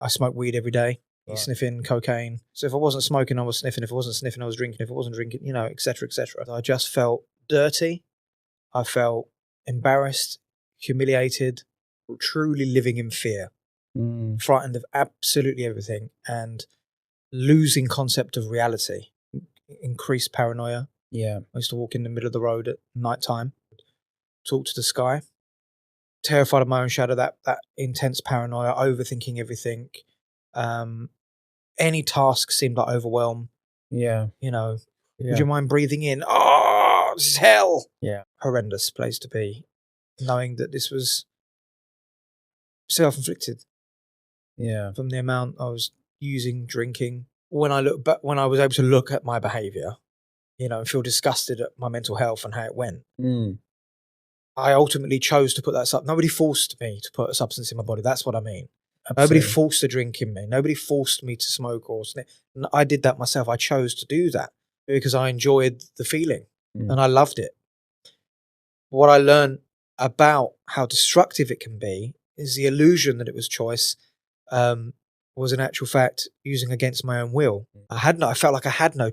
I smoked weed every day. Right. Sniffing cocaine. So if I wasn't smoking, I was sniffing. If I wasn't sniffing, I was drinking. If I wasn't drinking, et cetera, et cetera. I just felt dirty. I felt embarrassed, humiliated, truly living in fear, frightened of absolutely everything, and losing concept of reality, increased paranoia. Yeah. I used to walk in the middle of the road at night time, talk to the sky, terrified of my own shadow, that intense paranoia, overthinking everything. Any task seemed like overwhelm. Yeah. Would you mind breathing in? Oh, this is hell. Yeah. Horrendous place to be, knowing that this was self-inflicted. Yeah. From the amount I was using, drinking. When I was able to look at my behavior, and feel disgusted at my mental health and how it went, I ultimately chose to put that up. Nobody forced me to put a substance in my body. That's what I mean. Absolutely. Nobody forced a drink in me. Nobody forced me to smoke or sniff. I did that myself. I chose to do that because I enjoyed the feeling and I loved it. What I learned about how destructive it can be is the illusion that it was choice was in actual fact using against my own will. I felt like I had no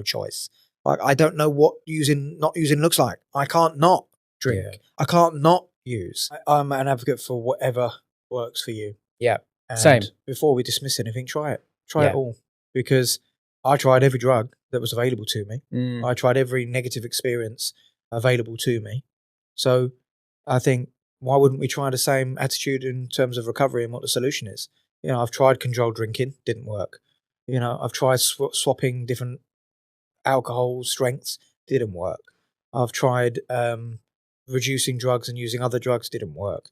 choice. Like, I don't know what not using looks like. I can't not drink. Yeah. I can't not use. I'm an advocate for whatever works for you. Yeah. And same. Before we dismiss anything, try it. Try it all. Because I tried every drug that was available to me. I tried every negative experience available to me. So I think, why wouldn't we try the same attitude in terms of recovery and what the solution is? I've tried controlled drinking, didn't work. I've tried swapping different alcohol strengths, didn't work. I've tried reducing drugs and using other drugs, didn't work.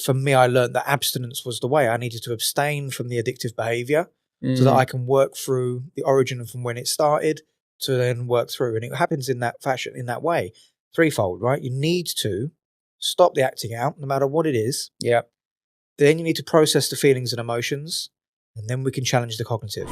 For me, I learned that abstinence was the way. I needed to abstain from the addictive behavior so that I can work through the origin from when it started to then work through. And it happens in that fashion, in that way. Threefold, right? You need to stop the acting out, no matter what it is. Yeah. Then you need to process the feelings and emotions, and then we can challenge the cognitive.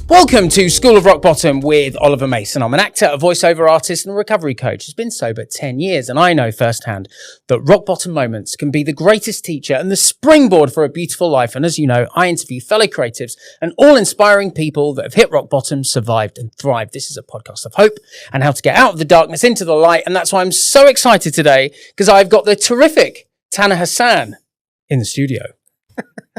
Welcome to School of Rock Bottom with Oliver Mason. I'm an actor, a voiceover artist, and a recovery coach who's been sober 10 years. And I know firsthand that rock bottom moments can be the greatest teacher and the springboard for a beautiful life. And as you know, I interview fellow creatives and all inspiring people that have hit rock bottom, survived, and thrived. This is a podcast of hope and how to get out of the darkness into the light. And that's why I'm so excited today, because I've got the terrific Taner Hassan in the studio.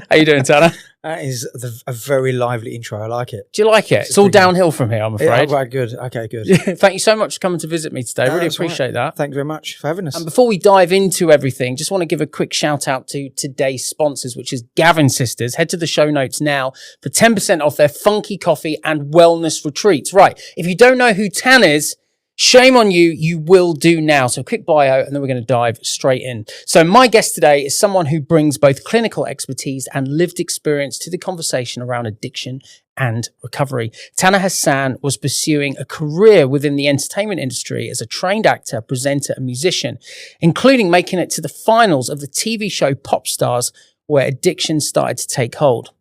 How you doing, Taner? That is a very lively intro. I like it. Do you like it? It's all downhill from here, I'm afraid. Yeah, right, good. Okay, good. Thank you so much for coming to visit me today. Really appreciate that. Thank you very much for having us. And before we dive into everything, just want to give a quick shout out to today's sponsors, which is Gavin Sisters. Head to the show notes now for 10% off their funky coffee and wellness retreats. Right. If you don't know who Tan is, shame on you, you will do now. So quick bio, and then we're going to dive straight in. So my guest today is someone who brings both clinical expertise and lived experience to the conversation around addiction and recovery. Taner Hassan was pursuing a career within the entertainment industry as a trained actor, presenter, and musician, including making it to the finals of the TV show Pop Stars, where addiction started to take hold.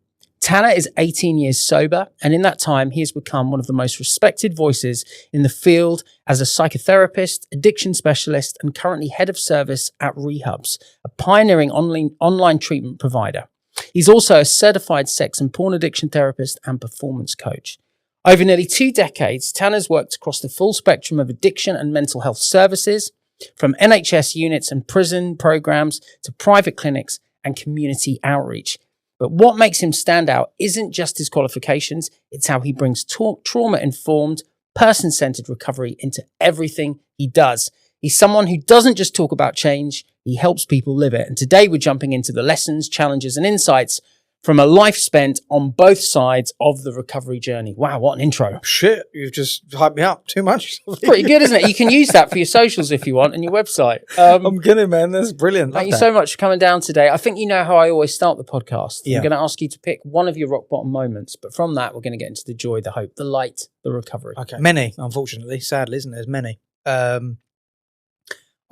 Taner is 18 years sober, and in that time, he has become one of the most respected voices in the field as a psychotherapist, addiction specialist, and currently head of service at Rehabs, a pioneering online treatment provider. He's also a certified sex and porn addiction therapist and performance coach. Over nearly 2 decades, Taner's worked across the full spectrum of addiction and mental health services, from NHS units and prison programs to private clinics and community outreach. But what makes him stand out isn't just his qualifications, it's how he brings trauma-informed, person-centered recovery into everything he does. He's someone who doesn't just talk about change, he helps people live it. And today we're jumping into the lessons, challenges, and insights from a life spent on both sides of the recovery journey. Wow, what an intro. Shit, you've just hyped me up too much. Pretty good, isn't it? You can use that for your socials if you want and your website. I'm kidding, man. That's brilliant. Thank you so much for coming down today. I think you know how I always start the podcast. Yeah. I'm going to ask you to pick one of your rock bottom moments, but from that, we're going to get into the joy, the hope, the light, the recovery. Okay. Many, unfortunately, sadly, isn't there? There's many. I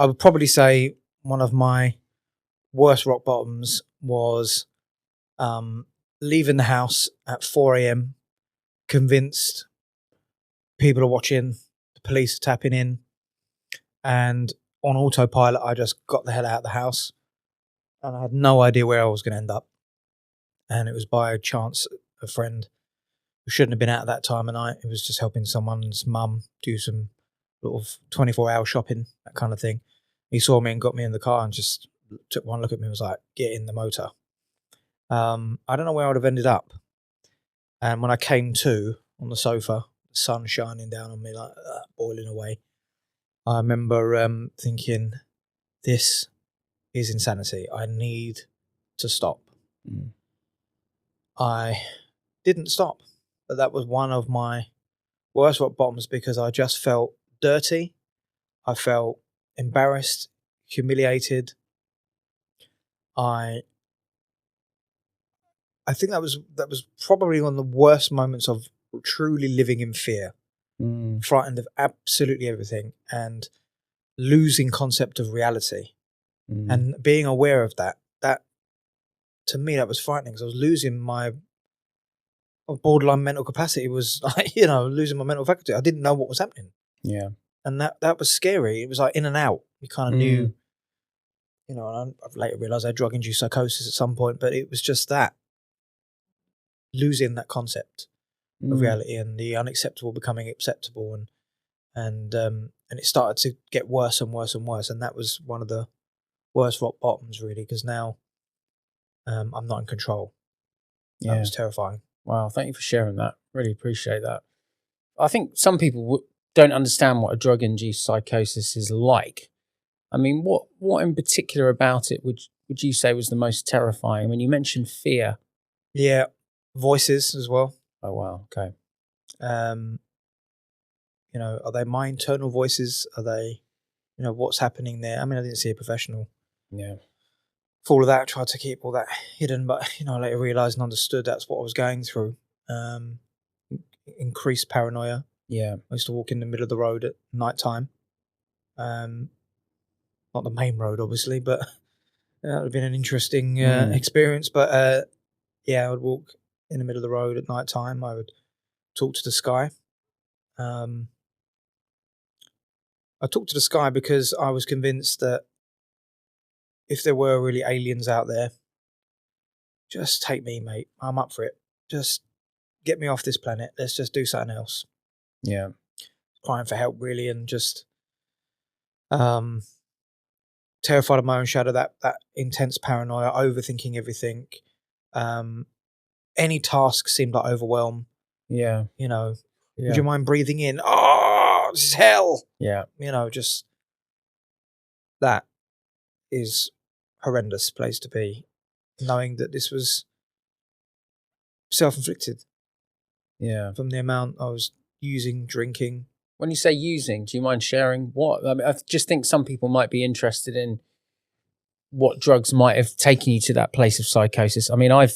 would probably say one of my worst rock bottoms was leaving the house at 4 a.m, convinced people are watching, the police are tapping in, and on autopilot, I just got the hell out of the house. and I had no idea where I was going to end up. And it was by chance a friend who shouldn't have been out at that time of night. It was just helping someone's mum do some sort of 24-hour shopping, that kind of thing. He saw me and got me in the car and just took one look at me and was like, "Get in the motor." I don't know where I would have ended up. And when I came to on the sofa, the sun shining down on me like boiling away, I remember thinking, this is insanity. I need to stop. I didn't stop, but that was one of my worst rock bottoms because I just felt dirty. I felt embarrassed, humiliated. I think that was probably one of the worst moments of truly living in fear, frightened of absolutely everything, and losing concept of reality, and being aware of that. That to me, that was frightening because I was losing my borderline mental capacity. Was like, losing my mental faculty. I didn't know what was happening. Yeah, and that was scary. It was like in and out. You kind of knew, and I've later realised I had drug-induced psychosis at some point, but it was just that. Losing that concept of reality and the unacceptable becoming acceptable, and it started to get worse and worse and worse, and that was one of the worst rock bottoms really, because now I'm not in control. That was terrifying. Wow, thank you for sharing that. Really appreciate that. I think some people don't understand what a drug-induced psychosis is like. I mean, what in particular about it would you say was the most terrifying? When you mentioned fear. Yeah. Voices as well. Oh wow, okay. Are they my internal voices? Are they, what's happening there? I mean, I didn't see a professional. Yeah. For all of that, I tried to keep all that hidden, but I later realised and understood that's what I was going through. Increased paranoia. Yeah. I used to walk in the middle of the road at night time. Not the main road, obviously, but that would have been an interesting experience. But I would walk in the middle of the road at night time. I would talk to the sky. I talked to the sky because I was convinced that if there were really aliens out there, just take me, mate. I'm up for it. Just get me off this planet. Let's just do something else. Yeah. Crying for help, really, and just terrified of my own shadow, that intense paranoia, overthinking everything. Any task seemed like overwhelm. Yeah. Would you mind breathing in? Oh, this is hell. Yeah. Just that is horrendous place to be, knowing that this was self-inflicted. Yeah. From the amount I was using, drinking. When you say using, do you mind sharing what? I mean, I just think some people might be interested in what drugs might have taken you to that place of psychosis. I mean, I've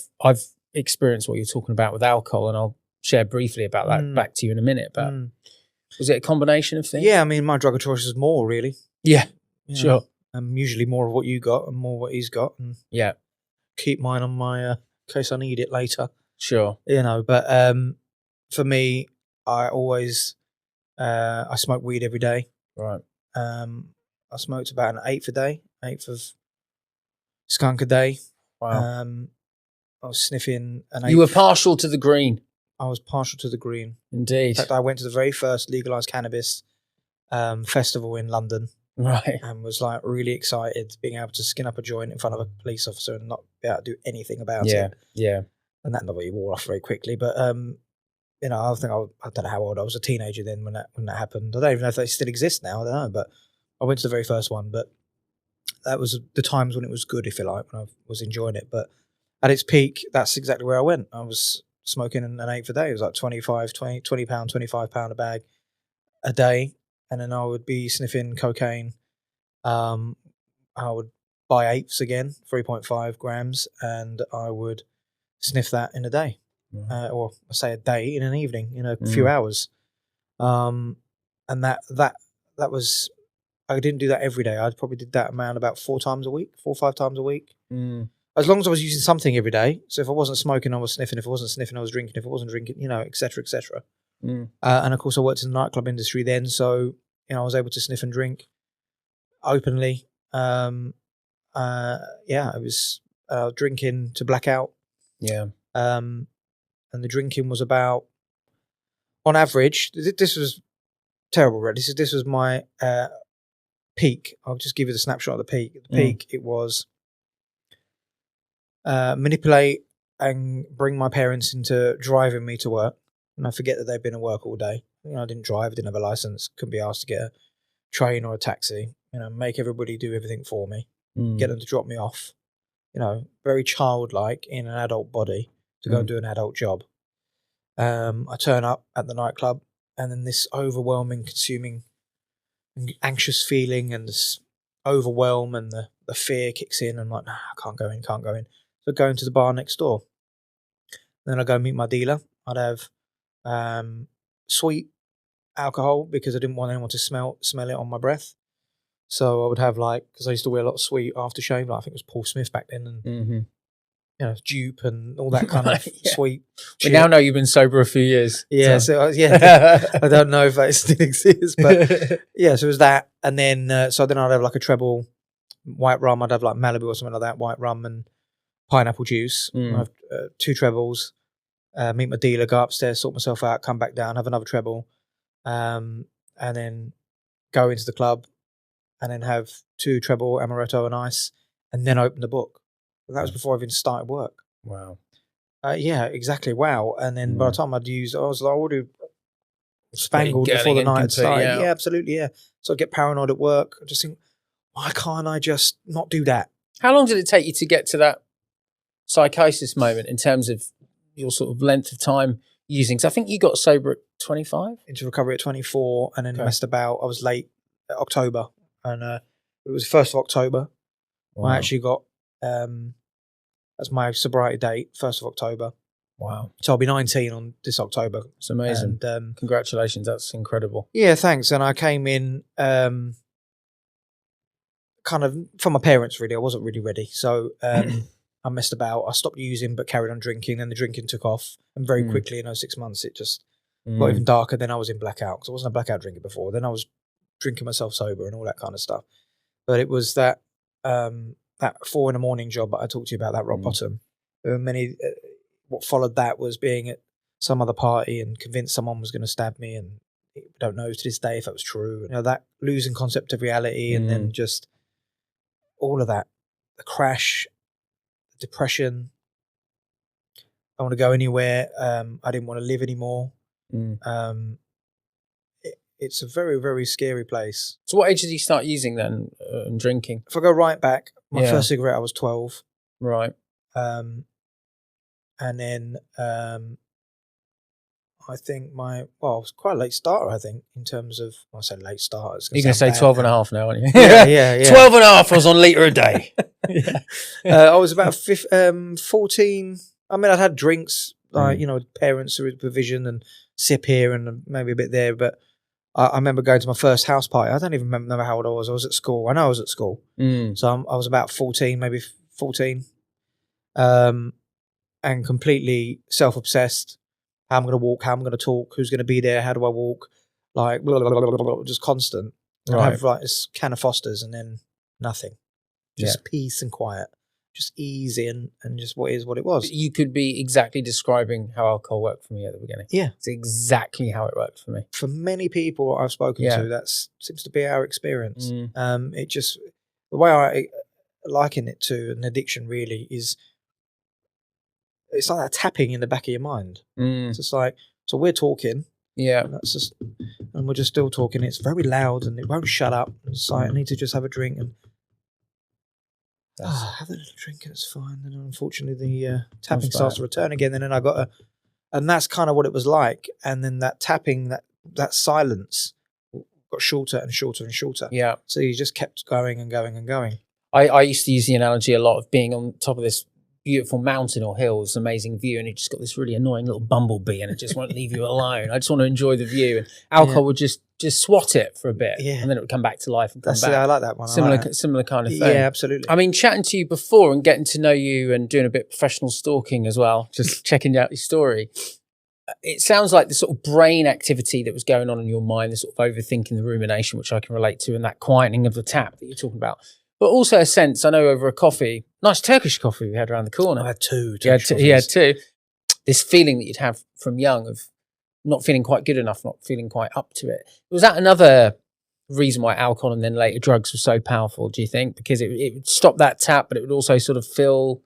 experienced what you're talking about with alcohol, and I'll share briefly about that back to you in a minute. But was it a combination of things? Yeah, I mean, my drug of choice is more, really. Yeah, sure. Usually more of what you got and more of what he's got. And yeah. Keep mine on my case I need it later. Sure. But for me, I always I smoke weed every day. Right. I smoked about an eighth of skunk a day. Wow. I was sniffing an eighth. You were partial to the green. I was partial to the green. Indeed. In fact, I went to the very first legalised cannabis festival in London. Right. And was like really excited being able to skin up a joint in front of a police officer and not be able to do anything about it. Yeah. And that nobody wore off very quickly. But I think I don't know how old I was, a teenager then when that happened. I don't even know if they still exist now. I don't know. But I went to the very first one. But that was the times when it was good, if you like, when I was enjoying it. But at its peak, that's exactly where I went. I was smoking an eighth a day. It was like 20 pound, £25 a bag a day. And then I would be sniffing cocaine. I would buy eighths again, 3.5 grams, and I would sniff that in a day. Or I say a day, in an evening, a few hours. And that was, I didn't do that every day. I probably did that amount about 4 or 5 times a week. As long as I was using something every day. So if I wasn't smoking, I was sniffing. If I wasn't sniffing, I was drinking. If I wasn't drinking, et cetera, et cetera. And of course, I worked in the nightclub industry then. So, I was able to sniff and drink openly. I was drinking to black out. Yeah. And the drinking was about, on average, this was terrible, right? This was my peak. I'll just give you the snapshot of the peak. At the peak, it was manipulate and bring my parents into driving me to work. And I forget that they'd been at work all day. I didn't drive, didn't have a license, couldn't be asked to get a train or a taxi. Make everybody do everything for me, get them to drop me off. Very childlike in an adult body to go and do an adult job. I turn up at the nightclub, and then this overwhelming, consuming, anxious feeling and this overwhelm and the fear kicks in. I'm like, nah, I can't go in. So I go into the bar next door. Then I go meet my dealer. I'd have sweet alcohol because I didn't want anyone to smell it on my breath. So I would have because I used to wear a lot of sweet aftershave. I think it was Paul Smith back then, and dupe and all that kind of sweet. We now know you've been sober a few years. Yeah, I don't know if that still exists, but so it was that, and then so then I'd have a treble white rum. I'd have Malibu or something like that, white rum and pineapple juice. I'd have 2 trebles. Meet my dealer, go upstairs, sort myself out, come back down, have another treble, and then go into the club. And then have 2 treble amaretto and ice, and then open the book. And that was before I even started work. Wow. Yeah, exactly. Wow. And then by the time I'd used, I was already spangled before the night had started. Yeah, absolutely. Yeah. So I'd get paranoid at work. I just think, why can't I just not do that? How long did it take you to get to that psychosis moment in terms of your sort of length of time using? Because I think you got sober at 25? Into recovery at 24, and then messed about. I was late October. And it was 1st of October. Wow. I actually got, that's my sobriety date, 1st of October. Wow. So I'll be 19 on this October. It's amazing. And, congratulations. That's incredible. Yeah, thanks. And I came in kind of from my parents, really. I wasn't really ready. So I messed about. I stopped using but carried on drinking. Then the drinking took off. And very quickly, 6 months, it just got even darker. Then I was in blackout because I wasn't a blackout drinker before. Then I was drinking myself sober and all that kind of stuff. But it was that 4 a.m. job that I talked to you about, that rock bottom. There were many, what followed that was being at some other party and convinced someone was going to stab me, and I don't know to this day if that was true. That losing concept of reality, and then just all of that, the crash, the depression. I want to go anywhere. I didn't want to live anymore. It's a very, very scary place. So what age did you start using then and drinking? If I go right back, my first cigarette, I was 12. Right. And then I think I was quite a late starter, I think, in terms of, I say late starter. You're going to say 12 and a half now, aren't you? Yeah. 12 and a half, I was on a litre a day. I was about 14. I mean, I'd had drinks, parents with provision and sip here and maybe a bit there, but I remember going to my first house party. I don't even remember how old I was. I was at school. I know I was at school. So I was about 14, maybe 14. And completely self-obsessed. How I'm going to walk, how I'm going to talk, who's going to be there, how do I walk? Blah, blah, blah, blah, blah, just constant. Right. I have this can of Foster's and then nothing. Just peace and quiet. Just easy and just what is what it was. You could be exactly describing how alcohol worked for me at the beginning. Yeah. It's exactly how it worked for me. For many people I've spoken to, that seems to be our experience. It just, the way I liken it to an addiction really is, it's like that tapping in the back of your mind. It's just like, so we're talking. Yeah. And we're just still talking. It's very loud and it won't shut up. It's like, I need to just have a drink and have a little drink and it's fine. And unfortunately, the tapping starts to return again. And then I got and that's kind of what it was like. And then that tapping, that silence got shorter and shorter and shorter. Yeah. So you just kept going and going and going. I used to use the analogy a lot of being on top of this beautiful mountain or hill, this amazing view, and you just got this really annoying little bumblebee and it just won't leave you alone. I just want to enjoy the view, and alcohol would just swat it for a bit, and then it would come back to life and come back. I like that one. Similar kind of thing. Yeah, absolutely. I mean, chatting to you before and getting to know you and doing a bit of professional stalking as well, just checking out your story. It sounds like the sort of brain activity that was going on in your mind, the sort of overthinking, the rumination, which I can relate to, and that quietening of the tap that you're talking about, But also a sense, I know over a coffee, nice Turkish coffee we had around the corner. I had two. He had two. This feeling that you'd have from young of not feeling quite good enough, not feeling quite up to it. Was that another reason why alcohol and then later drugs were so powerful, do you think? Because it would stop that tap, but it would also sort of fill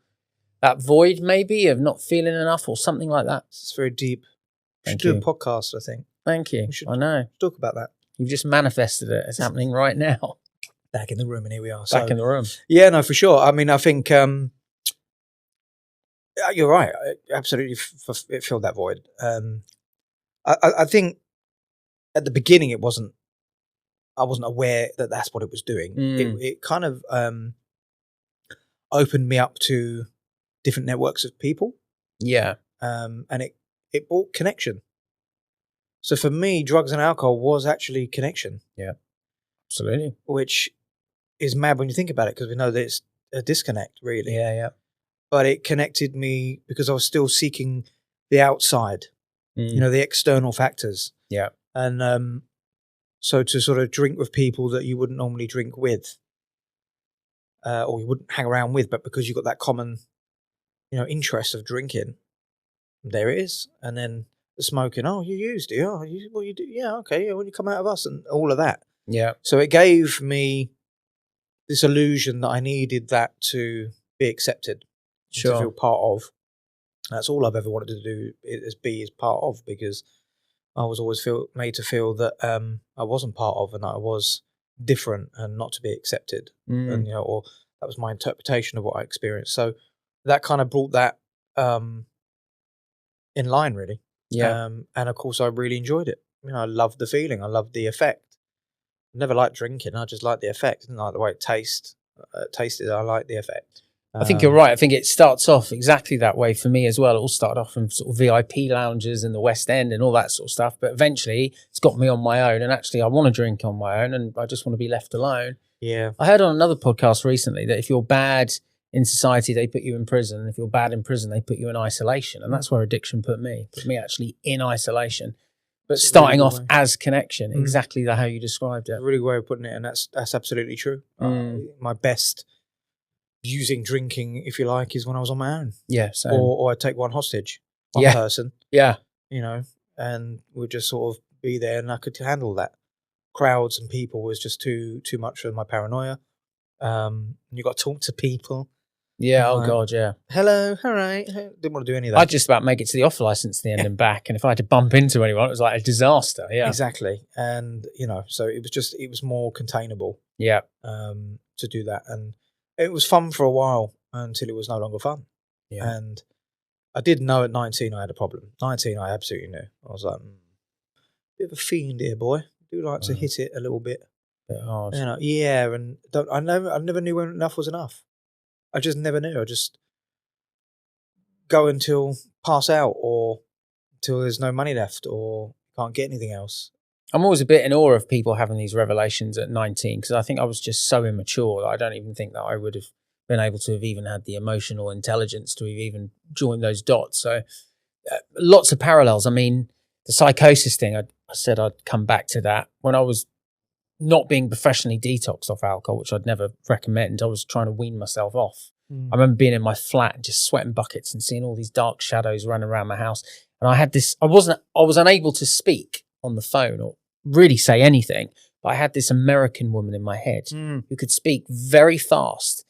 that void maybe of not feeling enough or something like that? It's very deep. We should Thank you. do a podcast, I think. Thank you. I know. Talk about that. You've just manifested it. It's happening right now. Back in the room, and here we are. Back in the room. Yeah, no, for sure. I mean, I think you're right. Absolutely, it filled that void. I think at the beginning, I wasn't aware that that's what it was doing. It kind of opened me up to different networks of people. Yeah. And it brought connection. So for me, drugs and alcohol was actually connection. Yeah, absolutely. Which is mad when you think about it, because we know that it's a disconnect, really. Yeah. But it connected me because I was still seeking the outside, the external factors. Yeah. And so to sort of drink with people that you wouldn't normally drink with, or you wouldn't hang around with, but because you've got that common, interest of drinking, there it is. And then the smoking, oh, you used it. Oh, you do? Yeah, okay. Yeah, when you come out of us and all of that. Yeah. So it gave me this illusion that I needed that to be accepted, to feel part of. That's all I've ever wanted to do, is be part of, because I was always made to feel that I wasn't part of, and that I was different and not to be accepted. And or that was my interpretation of what I experienced. So that kind of brought that in line, really. Yeah. And of course, I really enjoyed it. I loved the feeling. I loved the effect. Never liked drinking. I just liked the effect. I didn't like the way it tasted. I liked the effect. I think you're right. I think it starts off exactly that way for me as well. It all started off in sort of VIP lounges in the West End and all that sort of stuff. But eventually it's got me on my own. And actually I want to drink on my own, and I just want to be left alone. Yeah. I heard on another podcast recently that if you're bad in society, they put you in prison. And if you're bad in prison, they put you in isolation. And that's where addiction put me actually in isolation. But it's starting off as connection, exactly how you described it. It's a really good way of putting it, and that's absolutely true. My best using drinking, if you like, is when I was on my own. Yeah, same. Or I'd take one hostage, one person. Yeah. And we'd just sort of be there, and I could handle that. Crowds and people was just too much for my paranoia. You got to talk to people. Yeah, God, yeah. Hello, all right. Didn't want to do any of that. I'd just about make it to the off license at the end and back, and if I had to bump into anyone, it was like a disaster. Yeah, exactly. And so it was more containable. Yeah, to do that, and it was fun for a while until it was no longer fun. Yeah, and I did know at 19 I had a problem. 19, I absolutely knew. I was like, bit of a fiend here, boy. I do like to hit it a little bit hard. Yeah, and I never knew when enough was enough. I just never knew. I just go until pass out, or until there's no money left, or can't get anything else. I'm always a bit in awe of people having these revelations at 19, because I think I was just so immature that I don't even think that I would have been able to have even had the emotional intelligence to have even joined those dots. So lots of parallels. I mean, the psychosis thing, I said I'd come back to that. When I was not being professionally detoxed off alcohol, which I'd never recommend, I was trying to wean myself off. I remember being in my flat and just sweating buckets and seeing all these dark shadows running around my house. And I had this, I was unable to speak on the phone or really say anything, but I had this American woman in my head who could speak very fast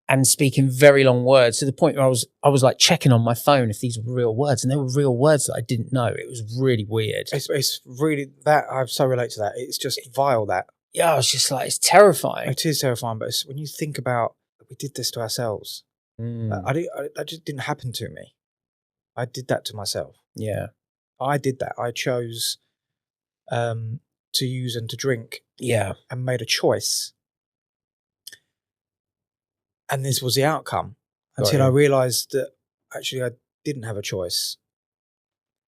and speak in very long words, to the point where I was like checking on my phone if these were real words, and they were real words that I didn't know. It was really weird. It's really that, I so relate to that. It's just vile, that. Yeah, I was just like, it's terrifying. It is terrifying, but when you think about, we did this to ourselves. That just didn't happen to me. I did that to myself. Yeah. I did that. I chose to use and to drink. Yeah. And made a choice. And this was the outcome, until I realised that actually I didn't have a choice.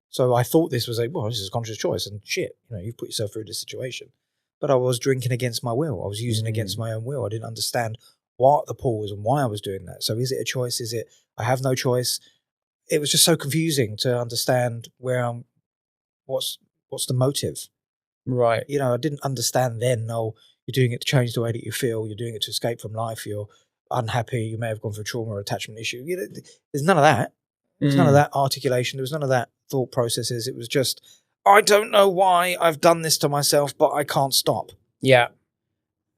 So I thought this was this is a conscious choice, and shit, you've put yourself through this situation. But I was drinking against my will. I was using against my own will. I didn't understand what the pull was and why I was doing that. So is it a choice? Is it I have no choice? It was just so confusing to understand what's the motive. Right. I didn't understand then, you're doing it to change the way that you feel. You're doing it to escape from life. You're unhappy. You may have gone through trauma or attachment issue. There's none of that. There was none of that articulation. There was none of that thought processes. It was just, I don't know why I've done this to myself, but I can't stop. Yeah.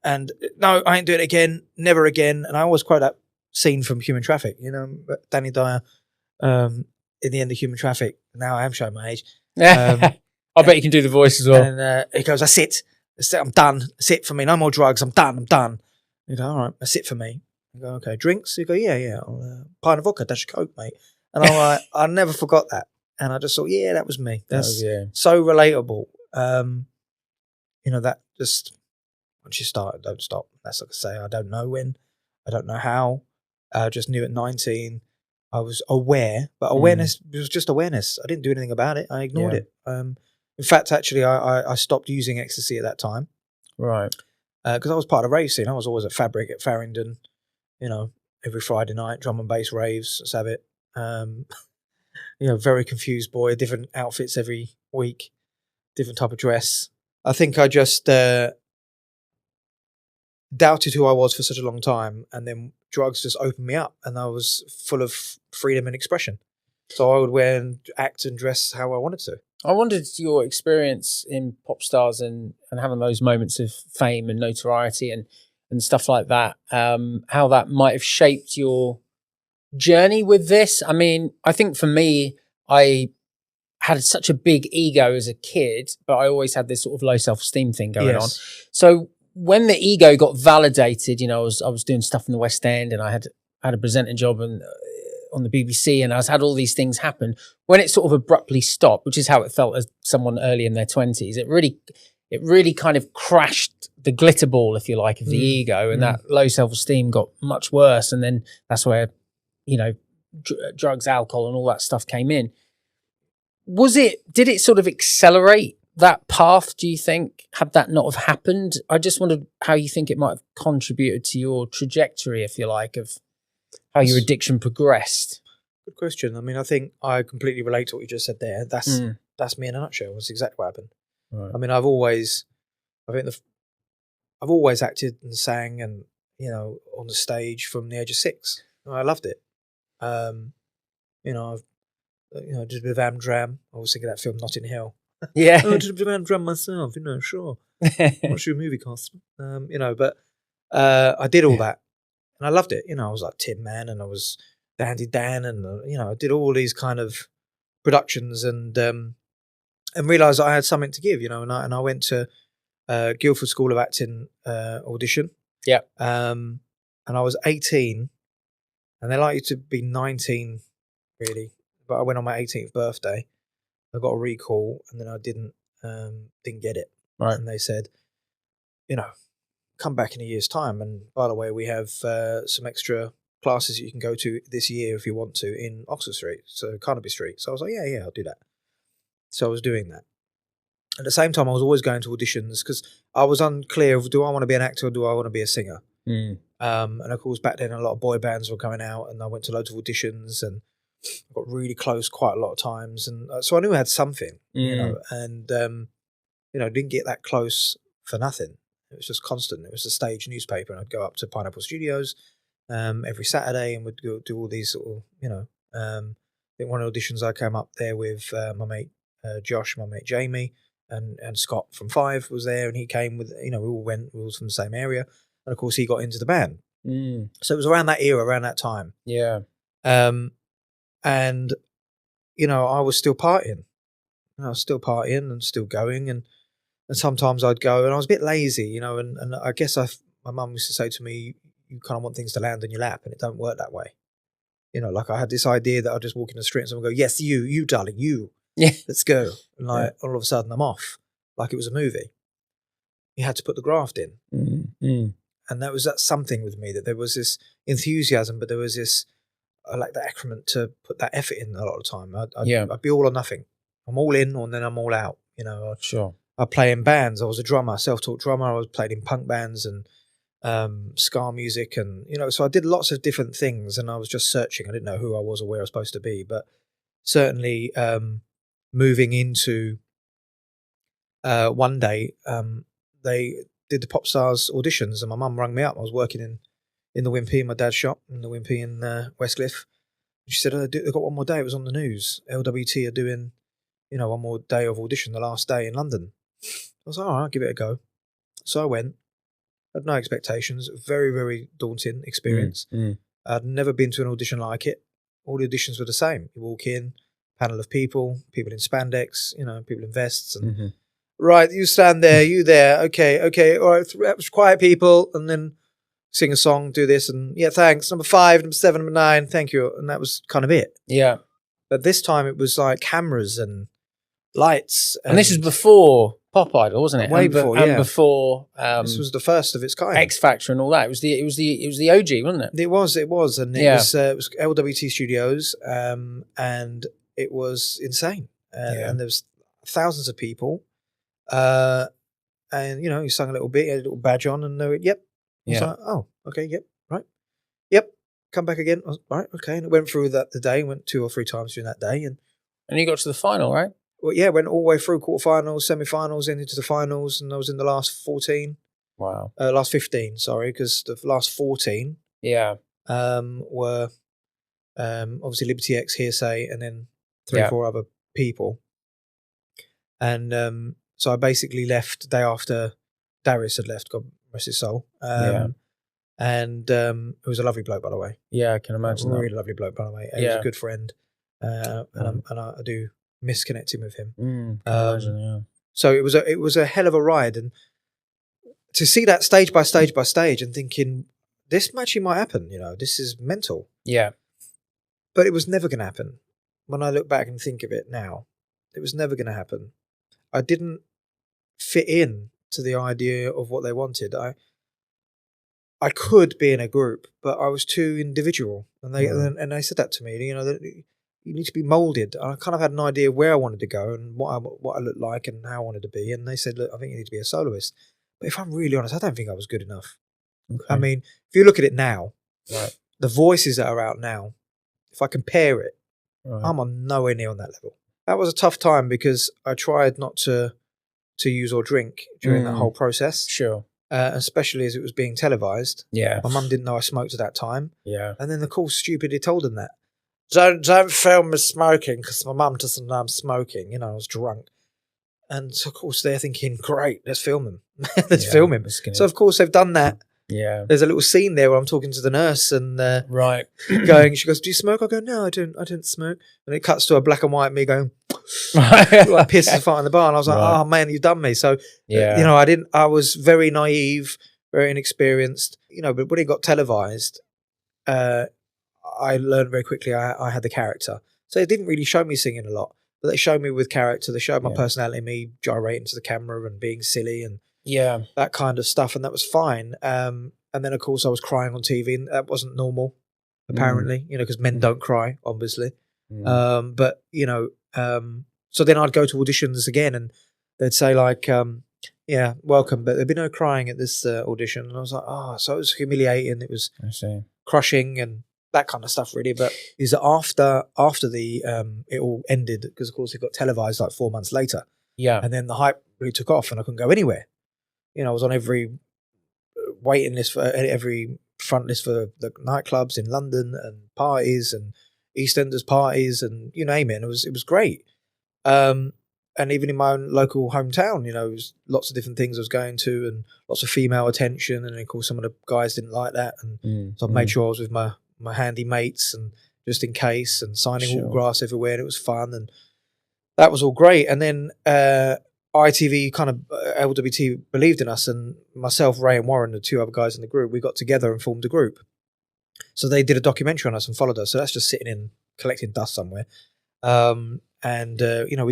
And no, I ain't doing it again. Never again. And I always quote that scene from Human Traffic, Danny Dyer, in the end of Human Traffic. Now I am showing my age. I bet you can do the voice as well. And he goes, that's it. I'm done. That's it for me. No more drugs. I'm done. You go, all right, that's it for me. I go, okay, drinks? You go, yeah. Pint of vodka, dash of Coke, mate. And I'm like, I never forgot that. And I just thought, yeah, that was me. That's so relatable. That just, once you start, don't stop. That's like I say, I don't know when, I don't know how. I just knew at 19, I was aware, but awareness was just awareness. I didn't do anything about it. I ignored it. In fact, actually, I stopped using ecstasy at that time. Right. Because I was part of the rave scene. I was always at Fabric at Farringdon, every Friday night, drum and bass raves, let's have it. Very confused boy, different outfits every week, different type of dress. I think I just doubted who I was for such a long time, and then drugs just opened me up, and I was full of freedom and expression. So I would wear and act and dress how I wanted to. I wondered your experience in pop stars and having those moments of fame and notoriety and stuff like that, how that might have shaped your journey with this. I mean, I think for me, I had such a big ego as a kid, but I always had this sort of low self-esteem thing going on. So when the ego got validated, I was doing stuff in the West End, and I had a presenting job on the BBC, and I had all these things happen. When it sort of abruptly stopped, which is how it felt as someone early in their 20s, it really kind of crashed the glitter ball, if you like, of the ego, and that low self-esteem got much worse. And then that's where, drugs, alcohol, and all that stuff came in. Did it sort of accelerate that path, do you think, had that not have happened? I just wondered how you think it might have contributed to your trajectory, if you like, of how your addiction progressed. Good question. I mean, I think I completely relate to what you just said there. That's me in a nutshell. That's exactly what happened. Right. I mean, I've always acted and sang and, on the stage from the age of 6. I loved it. I did a bit of Amdram. I was thinking of that film Notting Hill. Yeah. I did a bit of Amdram myself, sure. Watch your movie cast, but I did all that. And I loved it. I was like Tin Man, and I was Dandy Dan, and I did all these kind of productions, and realised I had something to give. And I went to Guildford School of Acting audition. Yeah. And I was 18, and they like you to be 19, really. But I went on my 18th birthday. I got a recall, and then I didn't get it. Right. And they said, come back in a year's time. And by the way, we have some extra classes that you can go to this year if you want to in Oxford Street, so Carnaby Street. So I was like, yeah, I'll do that. So I was doing that. At the same time, I was always going to auditions because I was unclear of, do I want to be an actor or do I want to be a singer? And of course, back then, a lot of boy bands were coming out, and I went to loads of auditions and got really close quite a lot of times. And so I knew I had something, and didn't get that close for nothing. It was just constant. It was a stage newspaper, and I'd go up to Pineapple Studios every Saturday and would go do all these sort of, I think one of the auditions I came up there with my mate Josh, my mate Jamie, and Scott from Five was there, and he came with, we all was from the same area, and of course he got into the band. So it was around that era, around that time. Yeah. And I was still partying. I was still partying and still going, and sometimes I'd go, and I was a bit lazy, and I guess my mum used to say to me, you kind of want things to land in your lap, and it don't work that way. Like I had this idea that I'd just walk in the street and someone would go, yes, you darling, you, let's go. And all of a sudden I'm off, like it was a movie. You had to put the graft in. And that's something with me, that there was this enthusiasm, but there was this, I like the acronym to put that effort in a lot of the time. I'd be all or nothing. I'm all in, and then I'm all out, Sure. I play in bands. I was a drummer, self-taught drummer. I was played in punk bands and ska music, and so I did lots of different things, and I was just searching. I didn't know who I was or where I was supposed to be, but certainly moving into one day, did the Pop Stars auditions, and my mum rang me up. I was working in the Wimpy, in my dad's shop, in the Wimpy in Westcliff. She said, they've got one more day. It was on the news. LWT are doing, one more day of audition, the last day in London. I was like, all right, I'll give it a go. So I went. Had no expectations. Very, very daunting experience. I'd never been to an audition like it. All the auditions were the same. You walk in, panel of people in spandex, people in vests. And right, you stand there, you there. Okay, all right, quiet people. And then sing a song, do this. And yeah, thanks. Number 5, number 7, number 9. Thank you. And that was kind of it. Yeah. But this time it was like cameras and lights. And this was before Pop Idol, wasn't it? Way before, and before this was the first of its kind. X Factor and all that. It was the OG, wasn't it? It was, and it was LWT Studios, and it was insane. And there was thousands of people, and you sung a little bit, had a little badge on, and they went, "Yep." I was like, "Oh, okay, yep, right, yep." Come back again, I was, right, okay, and it went through the day. Went 2 or 3 times during that day, and you got to the final, right? Well, yeah, went all the way through quarterfinals, semi-finals, into the finals, and I was in the last 14. Wow. Last 15, sorry, because the last 14 were obviously Liberty X, Hearsay, and then 3 or 4 other people. And so I basically left the day after Darius had left, God rest his soul. And it was a lovely bloke, by the way. Yeah, I can imagine. Really lovely bloke, by the way. He was a good friend. And I do miss connecting with him. So it was a hell of a ride, and to see that stage by stage by stage, and thinking this actually might happen. This is mental. Yeah, but it was never going to happen. When I look back and think of it now, it was never going to happen. I didn't fit in to the idea of what they wanted. I could be in a group, but I was too individual, and they said that to me. That you need to be moulded. I kind of had an idea of where I wanted to go and what I looked like and how I wanted to be. And they said, look, I think you need to be a soloist. But if I'm really honest, I don't think I was good enough. Okay. I mean, if you look at it now, the voices that are out now, if I compare it, I'm on nowhere near on that level. That was a tough time because I tried not to use or drink during that whole process. Sure. Especially as it was being televised. Yeah. My mum didn't know I smoked at that time. Yeah. And then the call stupidly told them that. Don't film me smoking because my mum doesn't know I'm smoking. I was drunk. And so, of course, they're thinking, great, let's film him. Let's film him. So, of course, they've done that. Yeah. There's a little scene there where I'm talking to the nurse and she goes, do you smoke? I go, no, I don't smoke. And it cuts to a black and white me going, like piss and fight in the bar. And I was like, oh, man, you've done me. So, I was very naive, very inexperienced, but when it got televised, I learned very quickly I had the character. So it didn't really show me singing a lot, but they showed me with character. They showed my personality, me gyrating to the camera and being silly and that kind of stuff. And that was fine. And then, of course, I was crying on TV, and that wasn't normal, apparently, because men don't cry, obviously. But, so then I'd go to auditions again and they'd say like, welcome, but there'd be no crying at this audition. And I was like, so it was humiliating. It was crushing and that kind of stuff, really. But is that after the it all ended, because of course it got televised like 4 months later. Yeah. And then the hype really took off and I couldn't go anywhere. I was on every waiting list for every front list for the nightclubs in London and parties and EastEnders parties and you name it. And it was great. And even in my own local hometown, it was lots of different things I was going to and lots of female attention. And of course some of the guys didn't like that. And so I made sure I was with my handy mates and just in case and signing autographs everywhere. And it was fun and that was all great. And then ITV kind of LWT believed in us, and myself, Ray and Warren, the 2 other guys in the group, we got together and formed a group. So they did a documentary on us and followed us. So that's just sitting in collecting dust somewhere. We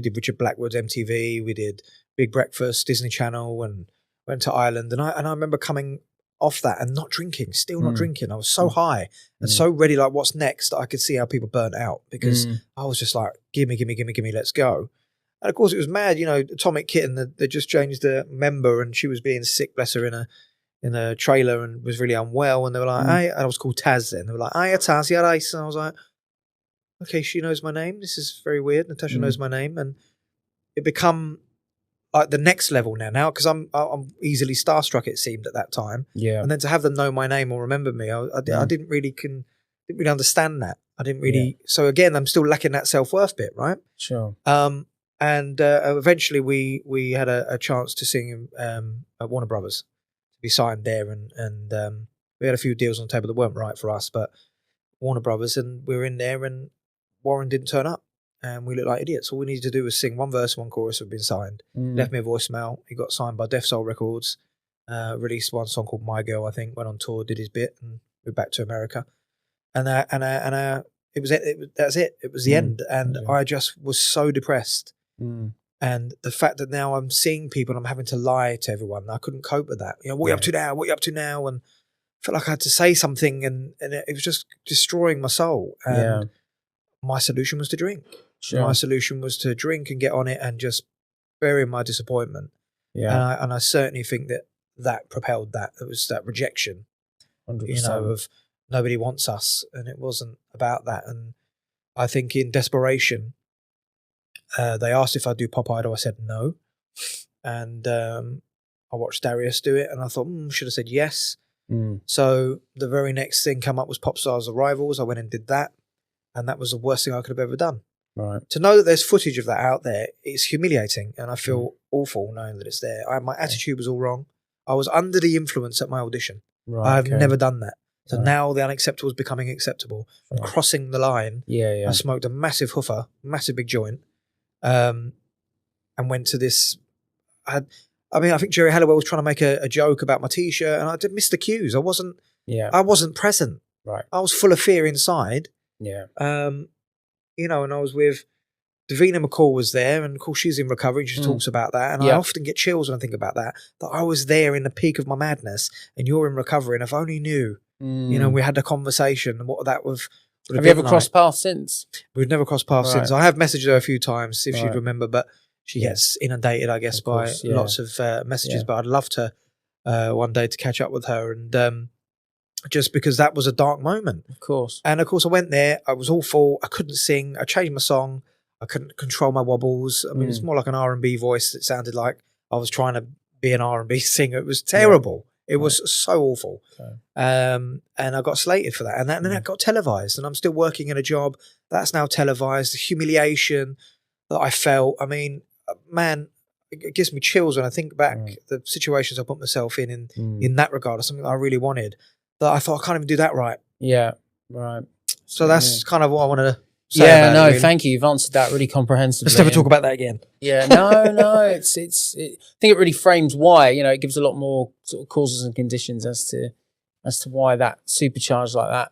did Richard Blackwood's MTV, we did Big Breakfast, Disney Channel, and went to Ireland. And I remember coming off that and not drinking, still not drinking. I was so high and so ready, like what's next, that I could see how people burnt out because I was just like, gimme, let's go. And of course it was mad, Atomic Kitten, they just changed the member and she was being sick, bless her, in a trailer and was really unwell. And they were like, hey, I was called Taz then. They were like, hey, Taz, you all right? And I was like, okay, she knows my name. This is very weird. Natasha knows my name. And it become the next level now because I'm easily starstruck, it seemed at that time. Yeah. And then to have them know my name or remember me, I didn't really understand that. I didn't really. So again, I'm still lacking that self-worth bit, right? Sure. And eventually we had a chance to sing at Warner Brothers, to be signed there, and we had a few deals on the table that weren't right for us, but Warner Brothers, and we were in there, and Warren didn't turn up, and we looked like idiots. All we needed to do was sing one verse, one chorus, had been signed. Left me a voicemail. He got signed by Def Soul Records, released one song called My Girl, I think, went on tour, did his bit, and moved back to America. And it was it. That's it. It was the end, and I just was so depressed. And the fact that now I'm seeing people and I'm having to lie to everyone, I couldn't cope with that. What are you up to now? What are you up to now? And I felt like I had to say something, and it was just destroying my soul. And my solution was to drink. Sure. My solution was to drink and get on it and just bury my disappointment. Yeah. And I certainly think that propelled that. It was that rejection, 100%. Of nobody wants us, and it wasn't about that. And I think in desperation, they asked if I'd do Pop Idol. I said no. And I watched Darius do it, and I thought, should have said yes. So the very next thing come up was Pop Stars Arrivals. I went and did that, and that was the worst thing I could have ever done. Right. To know that there's footage of that out there, it's humiliating, and I feel awful knowing that it's there. My attitude was all wrong. I was under the influence at my audition. Right, I've never done that. So now the unacceptable is becoming acceptable. I'm crossing the line. I smoked a massive hoofer, massive big joint, and went to this. I think Jerry Halliwell was trying to make a joke about my T-shirt, and I did miss the cues. I wasn't present. Right. I was full of fear inside. Yeah. And I was with Davina McCall was there, and of course she's in recovery, and she talks about that. And I often get chills when I think about that I was there in the peak of my madness, and you're in recovery. And if I only knew, we had a conversation, and what that was. Have you ever crossed paths since? We've never crossed paths since. I have messaged her a few times, see if she'd remember, but she gets inundated, I guess, by lots of messages. But I'd love to one day to catch up with her, and just because that was a dark moment. Of course. And of course I went there, I was awful, I couldn't sing, I changed my song, I couldn't control my wobbles. I mean, it's more like an R&B voice. It sounded like I was trying to be an R&B singer. It was terrible. It was so awful. Okay. And I got slated for that. And then that got televised, and I'm still working in a job that's now televised. The humiliation that I felt, I mean, man, it gives me chills when I think back the situations I put myself in that regard, or something that I really wanted, that I thought I can't even do that right. Yeah, right. So that's kind of what I wanted to say about it, really. Thank you. You've answered that really comprehensively. Let's never talk about that again. Yeah, no. I think it really frames why. It gives a lot more sort of causes and conditions as to why that supercharged like that.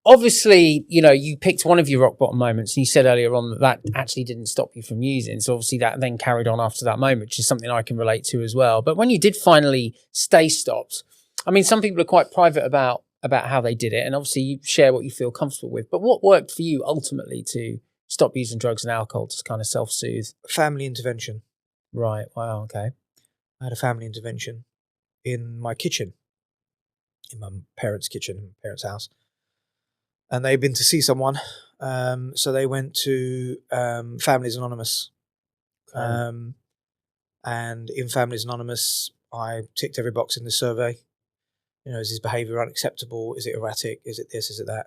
Obviously, you picked one of your rock bottom moments, and you said earlier on that actually didn't stop you from using. So obviously that then carried on after that moment, which is something I can relate to as well. But when you did finally stay stopped, I mean, some people are quite private about how they did it, and obviously you share what you feel comfortable with. But what worked for you ultimately to stop using drugs and alcohol, to kind of self-soothe? Family intervention. Right. Wow. Okay. I had a family intervention in my kitchen, in my parents' kitchen, in my parents' house. And they'd been to see someone. So they went to Families Anonymous. Okay. And in Families Anonymous, I ticked every box in the survey. Is his behaviour unacceptable? Is it erratic? Is it this? Is it that?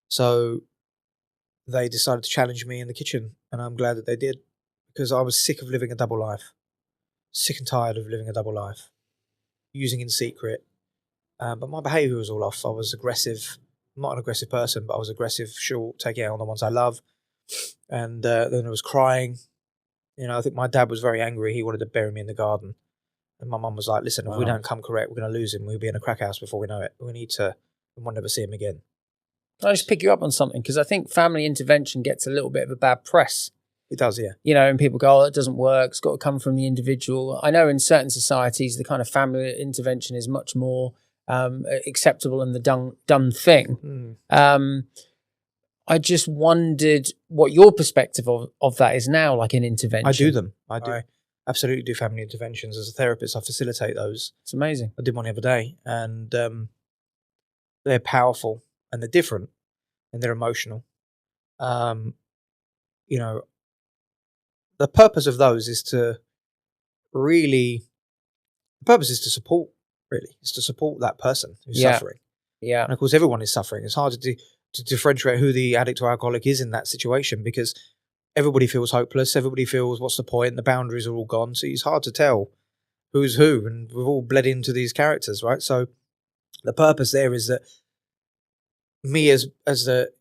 So they decided to challenge me in the kitchen, and I'm glad that they did, because I was sick of living a double life. Sick and tired of living a double life. Using in secret. But my behaviour was all off. I was aggressive. I'm not an aggressive person, but I was aggressive, short, taking it out on the ones I love. And then I was crying. I think my dad was very angry. He wanted to bury me in the garden. And my mum was like, listen, if we don't come correct, we're going to lose him. We'll be in a crack house before we know it. We'll never see him again. Can I just pick you up on something? Because I think family intervention gets a little bit of a bad press. It does, yeah. And people go, it doesn't work. It's got to come from the individual. I know in certain societies, the kind of family intervention is much more acceptable and the done thing. I just wondered what your perspective of that is now, like an intervention. I do them. I absolutely do family interventions. As a therapist, I facilitate those. It's amazing. I did one the other day, and they're powerful, and they're different, and they're emotional. The purpose of those is to really, the purpose is to support, really. It's to support that person who's suffering. Yeah. And of course, everyone is suffering. It's hard to differentiate who the addict or alcoholic is in that situation, because everybody feels hopeless. Everybody feels, what's the point? The boundaries are all gone. So it's hard to tell who's who. And we've all bled into these characters, right? So the purpose there is that me as the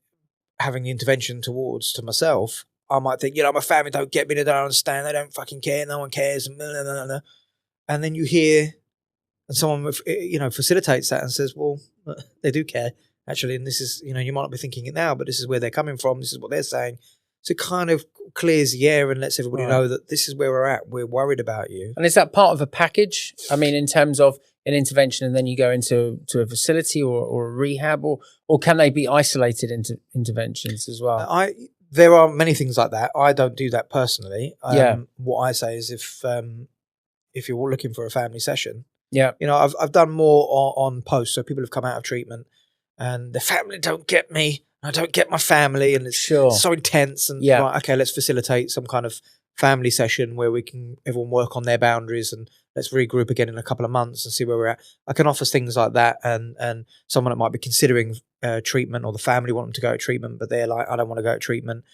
having the intervention to myself, I might think, my family don't get me, they don't understand, they don't fucking care, no one cares, and blah, blah, blah, blah. And then you hear, and someone, facilitates that and says, well, they do care, actually, and this is, you might not be thinking it now, but this is where they're coming from, this is what they're saying. So it kind of clears the air and lets everybody know that this is where we're at, we're worried about you. And is that part of a package? I mean, in terms of an intervention and then you go into a facility or a rehab, or can they be isolated interventions as well? There are many things like that. I don't do that personally. What I say is if you're looking for a family session, I've done more on posts. So people have come out of treatment and the family don't get me. I don't get my family, and it's so intense. And right, okay, let's facilitate some kind of family session where we can everyone work on their boundaries, and let's regroup again in a couple of months and see where we're at. I can offer things like that, and someone that might be considering treatment, or the family want them to go to treatment, but they're like, I don't want to go to treatment.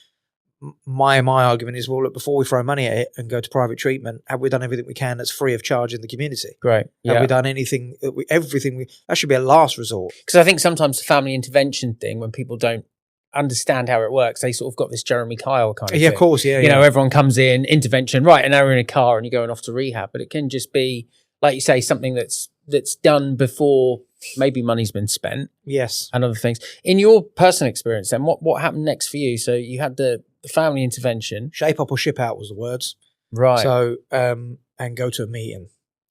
My argument is, well, look, before we throw money at it and go to private treatment, have we done everything we can that's free of charge in the community? Great. Have we done anything? That should be a last resort. Because I think sometimes the family intervention thing, when people don't understand how it works, they sort of got this Jeremy Kyle kind of thing. Of course, you know, everyone comes in, intervention, right, and now we're in a car and you're going off to rehab. But it can just be, like you say, something that's done before maybe money's been spent. Yes. And other things. In your personal experience then, what happened next for you? So you had the family intervention. Shape up or ship out was the words. Right. So, and go to a meeting.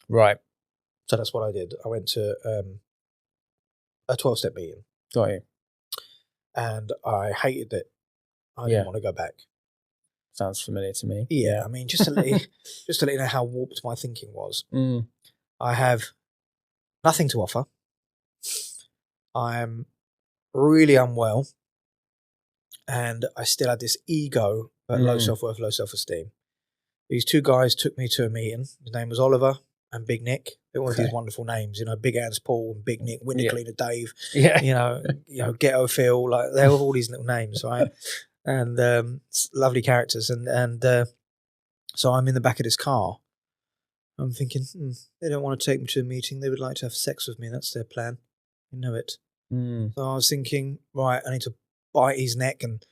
Right. So that's what I did. I went to a 12-step meeting. Got you. And I hated it. I didn't want to go back. Sounds familiar to me. Yeah, I mean, just to let you know how warped my thinking was. I have nothing to offer. I'm really unwell. And I still had this ego, but low self-worth, low self-esteem. These two guys took me to a meeting. His name was Oliver and Big Nick. They all had these wonderful names, Big Ants Paul and Big Nick, Winnie Cleaner Dave, Ghetto Phil, like they have all these little names, right? And lovely characters. And so I'm in the back of this car. I'm thinking, they don't want to take me to a meeting. They would like to have sex with me. That's their plan. You know it. So I was thinking, right, I need to bite his neck and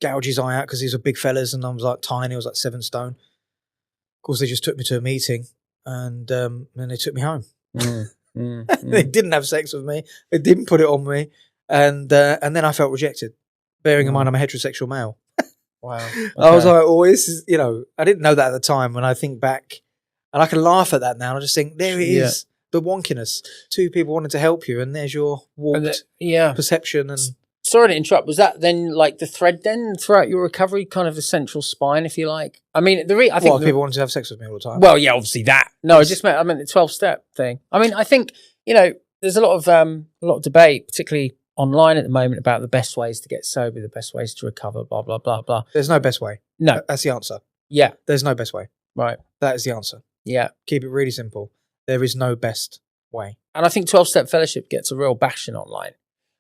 gouge his eye out because these are big fellas and I was like tiny. I was like 7 stone. Of course, they just took me to a meeting and then they took me home. They didn't have sex with me. They didn't put it on me. And then I felt rejected, bearing in mind I'm a heterosexual male. Wow. Okay. I was like, oh, this is, I didn't know that at the time. When I think back, and I can laugh at that now, and I just think, there it is, the wonkiness. 2 people wanted to help you, and there's your warped perception. And sorry to interrupt. Was that then like the thread then throughout your recovery, kind of the central spine, if you like? I mean, I think people wanted to have sex with me all the time. Well, yeah, obviously that. No, I meant the 12-step thing. I mean, I think there's a lot of debate, particularly online at the moment, about the best ways to get sober, the best ways to recover, blah blah blah blah. There's no best way. No, that's the answer. Yeah, there's no best way. Right, that is the answer. Yeah, keep it really simple. There is no best way. And I think 12-step fellowship gets a real bashing online.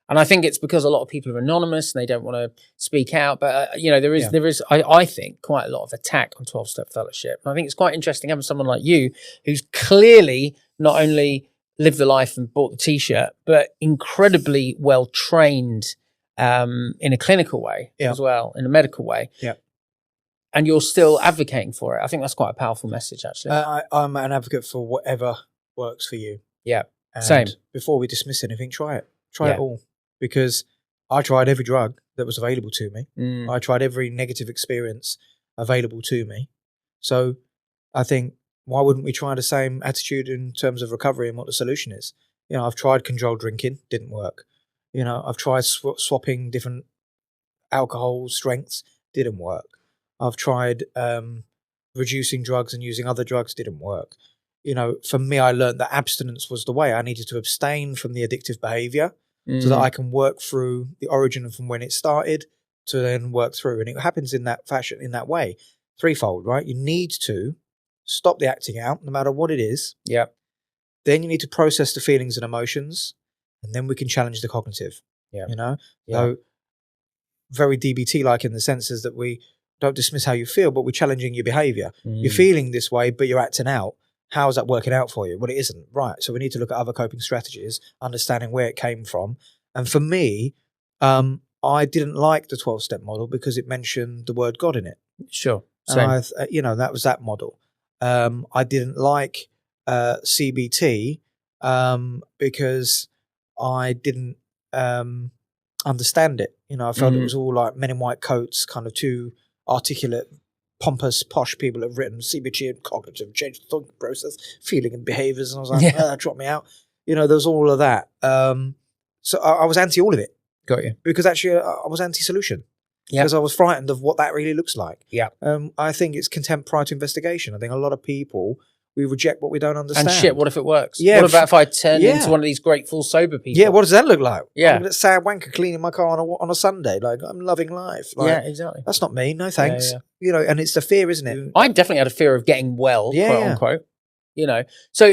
And I think it's because a lot of people are anonymous and they don't want to speak out. But, there is, I think, quite a lot of attack on 12-step fellowship. And I think it's quite interesting having someone like you who's clearly not only lived the life and bought the T-shirt, but incredibly well-trained in a clinical way as well, in a medical way. Yeah. And you're still advocating for it. I think that's quite a powerful message, actually. I'm an advocate for whatever works for you. Yeah, and same. Before we dismiss anything, try it. Try it all. Because I tried every drug that was available to me. I tried every negative experience available to me. So I think, why wouldn't we try the same attitude in terms of recovery and what the solution is? I've tried controlled drinking, didn't work. I've tried swapping different alcohol strengths, didn't work. I've tried reducing drugs and using other drugs, didn't work. For me, I learned that abstinence was the way. I needed to abstain from the addictive behavior so that I can work through the origin from when it started to then work through. And it happens in that fashion, in that way, threefold, right? You need to stop the acting out, no matter what it is. Yeah. Then you need to process the feelings and emotions, and then we can challenge the cognitive. Yeah. You know? Yeah. So very DBT-like in the senses that we don't dismiss how you feel, but we're challenging your behavior. You're feeling this way, but you're acting out. How is that working out for you? Well, it isn't. Right. So we need to look at other coping strategies, understanding where it came from. And for me, I didn't like the 12-step model because it mentioned the word God in it. Sure. And that was that model. I didn't like CBT because I didn't understand it. I felt it was all like men in white coats, kind of too articulate, pompous, posh people have written CBT and cognitive change the thought process, feeling and behaviors. And I was like, drop me out. There was all of that. So I was anti all of it. Got you. Because actually I was anti-solution. Because I was frightened of what that really looks like. Yeah. I think it's contempt prior to investigation. I think a lot of people, we reject what we don't understand. And shit, what if it works? Yeah. What about if I turn into one of these grateful, sober people? Yeah, what does that look like? Yeah. I'm a sad wanker cleaning my car on a Sunday. Like, I'm loving life. Like, yeah, exactly. That's not me. No thanks. Yeah. And it's the fear, isn't it? I definitely had a fear of getting well, quote unquote. So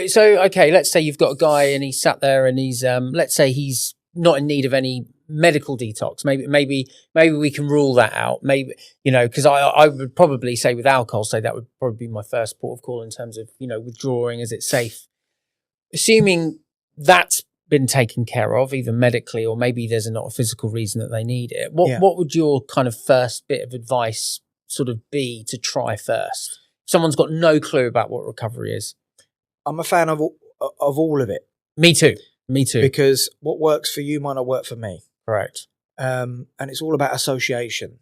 okay, let's say you've got a guy and he's sat there and he's let's say he's not in need of any medical detox. Maybe we can rule that out. Maybe, because I would probably say with alcohol, that would probably be my first port of call in terms of, withdrawing. Is it safe? Assuming that's been taken care of, either medically or maybe there's not a physical reason that they need it. What would your kind of first bit of advice sort of be to try first? Someone's got no clue about what recovery is. I'm a fan of all of it. Me too. Because what works for you might not work for me. Correct. And it's all about association.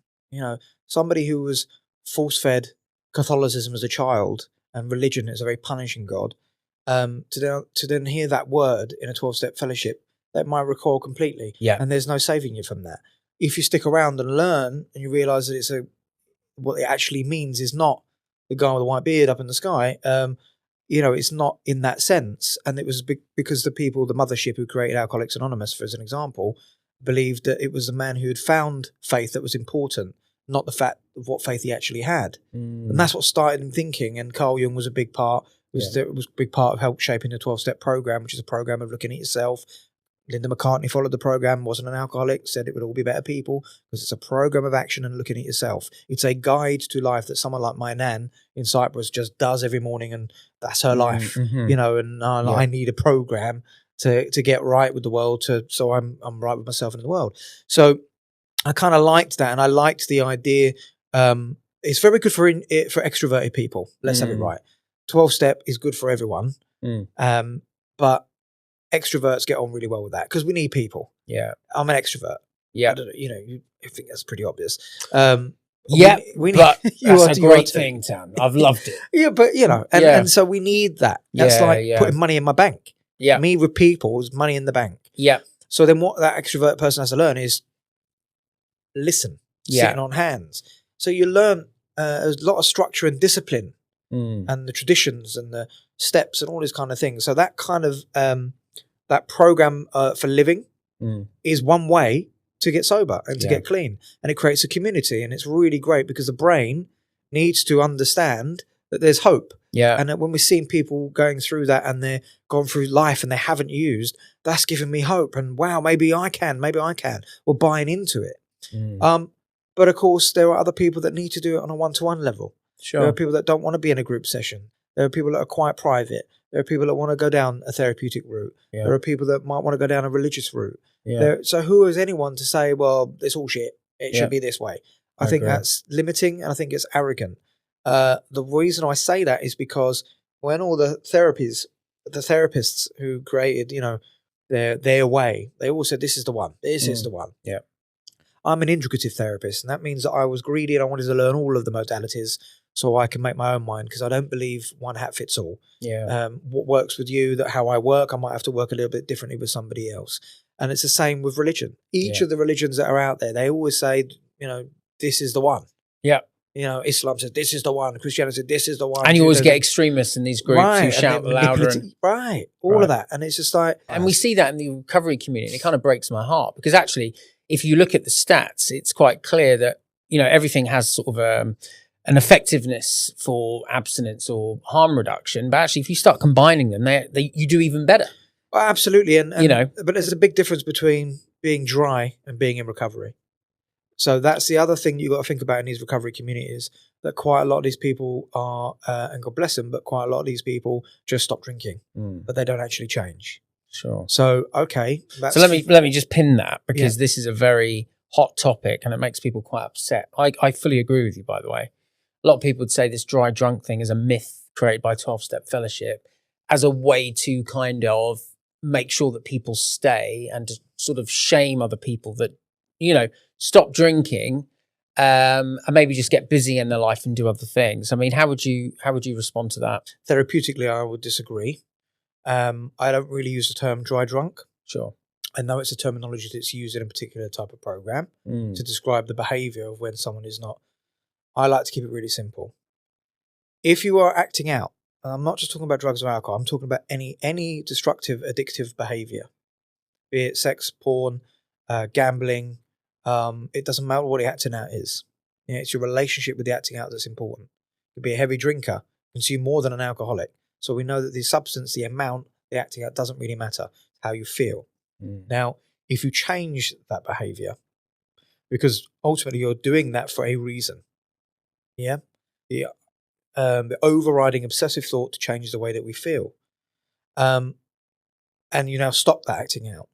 Somebody who was force-fed Catholicism as a child and religion is a very punishing God, to then hear that word in a 12-step fellowship, that might recoil completely. Yeah. And there's no saving you from that. If you stick around and learn and you realise that what it actually means is not the guy with the white beard up in the sky, it's not in that sense. And it was because the mothership who created Alcoholics Anonymous, for as an example, believed that it was the man who had found faith that was important, not the fact of what faith he actually had. And that's what started him thinking. And Carl Jung was a big part. It was a big part of help shaping the 12-step program, which is a program of looking at yourself. Linda McCartney followed the program, wasn't an alcoholic, said it would all be better people because it's a program of action and looking at yourself. It's a guide to life that someone like my nan in Cyprus just does every morning, and that's her life, I need a program to get right with the world, so I'm right with myself and in the world. So I kind of liked that, and I liked the idea. It's very good for extroverted people. Let's have it right. 12-step is good for everyone, but extroverts get on really well with that because we need people. Yeah, I'm an extrovert. Yeah, I don't know, I think that's pretty obvious. We need, but that's a great thing, Tan. I've loved it. Yeah, but and so we need that. That's putting money in my bank. Yeah, me with people is money in the bank. Yeah. So then, what that extrovert person has to learn is listen, sitting on hands. So you learn a lot of structure and discipline, and the traditions and the steps and all this kind of thing. So that kind of that program for living is one way to get sober and to get clean, and it creates a community, and it's really great because the brain needs to understand that there's hope. Yeah, and that when we're seeing people going through that and they're gone through life and they haven't used, that's giving me hope. And wow, maybe I can, or buying into it. But of course, there are other people that need to do it on a one-to-one level. Sure, there are people that don't want to be in a group session. There are people that are quite private. There are people that want to go down a therapeutic route. Yeah. There are people that might want to go down a religious route. Yeah. So who is anyone to say, well, it's all shit. It should be this way. I think that's limiting, and I think it's arrogant. The reason I say that is because when all the therapists who created, their way, they all said, this is the one. This is the one. Yeah. I'm an integrative therapist, and that means that I was greedy and I wanted to learn all of the modalities so I can make my own mind, because I don't believe one hat fits all. Yeah. What works with you, how I work, I might have to work a little bit differently with somebody else. And it's the same with religion. Each of the religions that are out there, they always say, this is the one. Yeah. Islam says, this is the one. Christianity says, this is the one. And you always get extremists in these groups who shout louder. All of that. And it's just like... And we see that in the recovery community. It kind of breaks my heart, because actually, if you look at the stats, it's quite clear that, everything has sort of an effectiveness for abstinence or harm reduction, but actually if you start combining them, you do even better. Well, absolutely. And but there's a big difference between being dry and being in recovery. So that's the other thing you've got to think about in these recovery communities, that quite a lot of these people are, and God bless them, but quite a lot of these people just stop drinking, but they don't actually change. Sure. So, okay. So let me just pin that, because this is a very hot topic and it makes people quite upset. I fully agree with you, by the way. A lot of people would say this dry drunk thing is a myth created by 12-Step Fellowship as a way to kind of make sure that people stay and to sort of shame other people that, stop drinking and maybe just get busy in their life and do other things. I mean, how would you respond to that? Therapeutically, I would disagree. I don't really use the term dry drunk. Sure. I know it's a terminology that's used in a particular type of program to describe the behavior of when someone is not. I like to keep it really simple. If you are acting out, and I'm not just talking about drugs or alcohol, I'm talking about any destructive, addictive behavior, be it sex, porn, gambling. It doesn't matter what the acting out is. It's your relationship with the acting out that's important. You could be a heavy drinker, consume more than an alcoholic. So we know that the substance, the amount, the acting out doesn't really matter. How you feel. Now, if you change that behavior, because ultimately you're doing that for a reason, the overriding obsessive thought to change the way that we feel, and you now stop that acting out.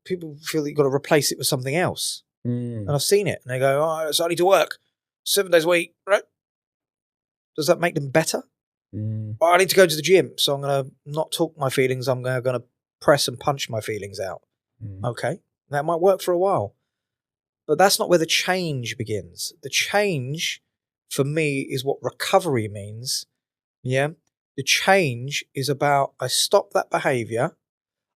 People feel that you've got to replace it with something else. And I've seen it. And they go, oh, so I need to work 7 days a week, right? Does that make them better? Well, I need to go to the gym, so I'm going to not talk my feelings. I'm going to press and punch my feelings out. Okay, that might work for a while. But that's not where the change begins. The change, for me, is what recovery means. Yeah? The change is about, I stop that behavior.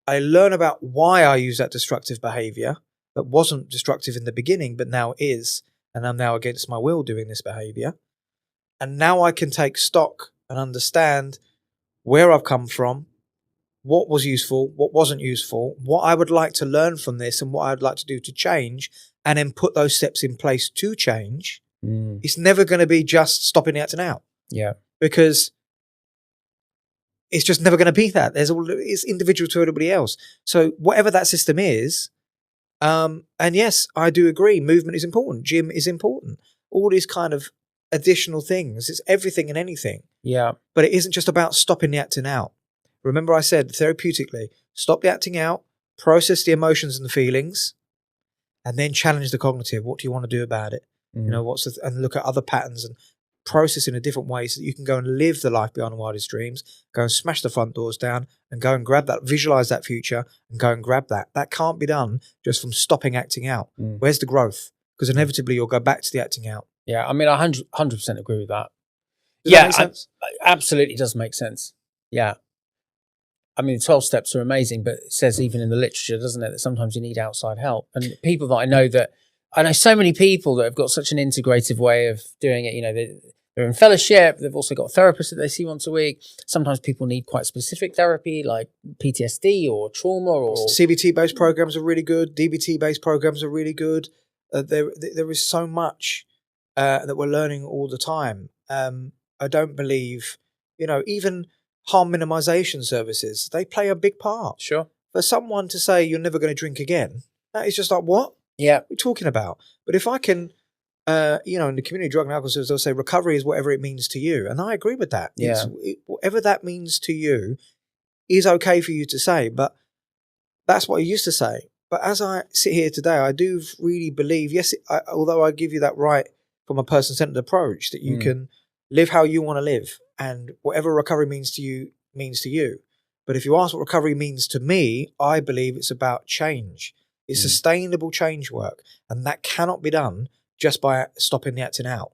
I learn about why I use that destructive behavior that wasn't destructive in the beginning, but now is. And I'm now against my will doing this behavior. And now I can take stock and understand where I've come from, what was useful, what wasn't useful, what I would like to learn from this and what I'd like to do to change, and then put those steps in place to change. It's never going to be just stopping the acting out. Yeah. Because it's just never going to be that. It's individual to everybody else. So whatever that system is, and yes, I do agree, movement is important, gym is important, all these kind of additional things. It's everything and anything. Yeah. But it isn't just about stopping the acting out. Remember I said therapeutically, stop the acting out, process the emotions and the feelings, and then challenge the cognitive. What do you want to do about it? And look at other patterns and process in a different way so that you can go and live the life beyond the wildest dreams, go and smash the front doors down and go and grab that, visualize that future and go and grab that. That can't be done just from stopping acting out. Where's the growth? Because inevitably you'll go back to the acting out. Yeah, I mean, I 100% agree with that. Does that make sense? Absolutely does make sense. Yeah. I mean, 12 steps are amazing, but it says even in the literature, doesn't it, that sometimes you need outside help. And people that I know so many people that have got such an integrative way of doing it. They're in fellowship. They've also got therapists that they see once a week. Sometimes people need quite specific therapy, like PTSD or trauma or CBT-based programs are really good. DBT-based programs are really good. There is so much that we're learning all the time. I don't believe, even harm minimization services, they play a big part. Sure. For someone to say you're never going to drink again, that is just like, what? Yeah. What are you talking about? But if I can, in the community drug and alcohol service, they'll say recovery is whatever it means to you. And I agree with that. Yeah. Whatever that means to you is okay for you to say, but that's what I used to say. But as I sit here today, I do really believe, yes, although I give you that right from a person-centered approach, that you can live how you want to live, and whatever recovery means to you. But if you ask what recovery means to me, I believe it's about change. It's sustainable change work, and that cannot be done just by stopping the acting out.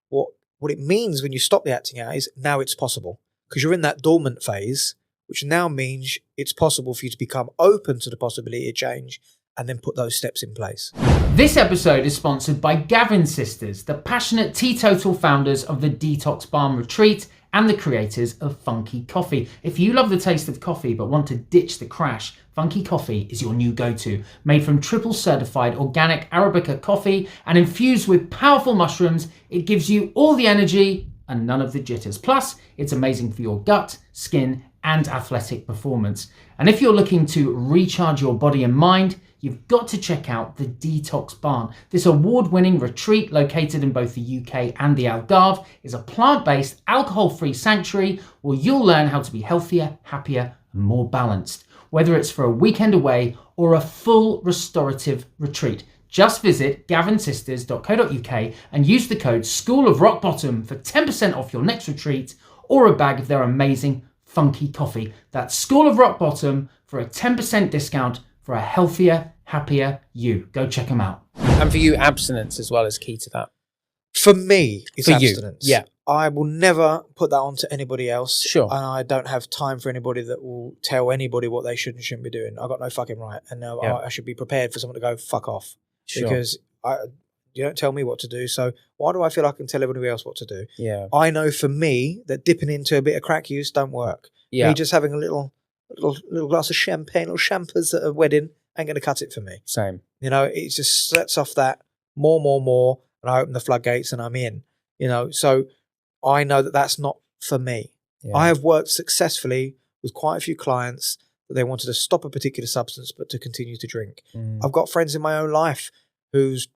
What it means when you stop the acting out is now it's possible, because you're in that dormant phase, which now means it's possible for you to become open to the possibility of change and then put those steps in place. This episode is sponsored by Gavin Sisters, the passionate teetotal founders of the Detox Balm Retreat and the creators of Funky Coffee. If you love the taste of coffee but want to ditch the crash, Funky Coffee is your new go-to. Made from triple certified organic Arabica coffee and infused with powerful mushrooms, it gives you all the energy and none of the jitters. Plus, it's amazing for your gut, skin, and athletic performance. And if you're looking to recharge your body and mind, you've got to check out the Detox Barn. This award-winning retreat located in both the UK and the Algarve is a plant-based, alcohol-free sanctuary where you'll learn how to be healthier, happier, and more balanced. Whether it's for a weekend away or a full restorative retreat, just visit gavinsisters.co.uk and use the code School of Rock Bottom for 10% off your next retreat or a bag of their amazing Funky Coffee. That's School of Rock Bottom for a 10% discount for a healthier, happier you. Go check them out. And for you, abstinence as well is key to that. For me, it's for abstinence. You, yeah. I will never put that on to anybody else. Sure. And I don't have time for anybody that will tell anybody what they should and shouldn't be doing. I've got no fucking right. And I should be prepared for someone to go, fuck off. Sure. Because you don't tell me what to do. So why do I feel I can tell everybody else what to do? Yeah. I know for me that dipping into a bit of crack use don't work. Yeah. Me just having a little glass of champagne or champers at a wedding ain't going to cut it for me. Same. You know, it just sets off that more, and I open the floodgates and I'm in. You know, so I know that that's not for me. Yeah. I have worked successfully with quite a few clients that they wanted to stop a particular substance but to continue to drink. I've got friends in my own life who's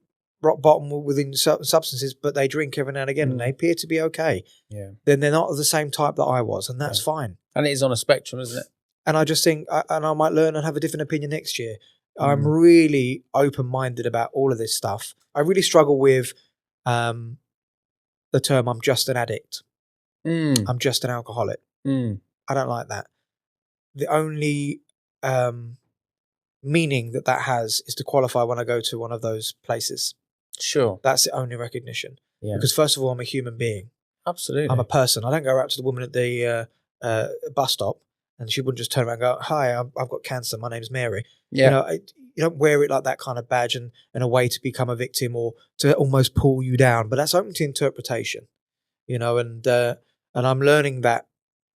rock bottom within certain substances, but they drink every now and again and they appear to be okay. Yeah. Then they're not of the same type that I was, and that's fine. And it is on a spectrum, isn't it? And I just think, and I might learn and have a different opinion next year. I'm really open-minded about all of this stuff. I really struggle with the term "I'm just an addict." I'm just an alcoholic. I don't like that. The only meaning that has is to qualify when I go to one of those places. Sure. That's the only recognition. Yeah. Because first of all, I'm a human being. Absolutely. I'm a person. I don't go out to the woman at the bus stop and she wouldn't just turn around and go, "Hi, I've got cancer. My name's Mary." Yeah. You know, you don't wear it like that kind of badge and a way to become a victim or to almost pull you down. But that's open to interpretation, you know, and I'm learning that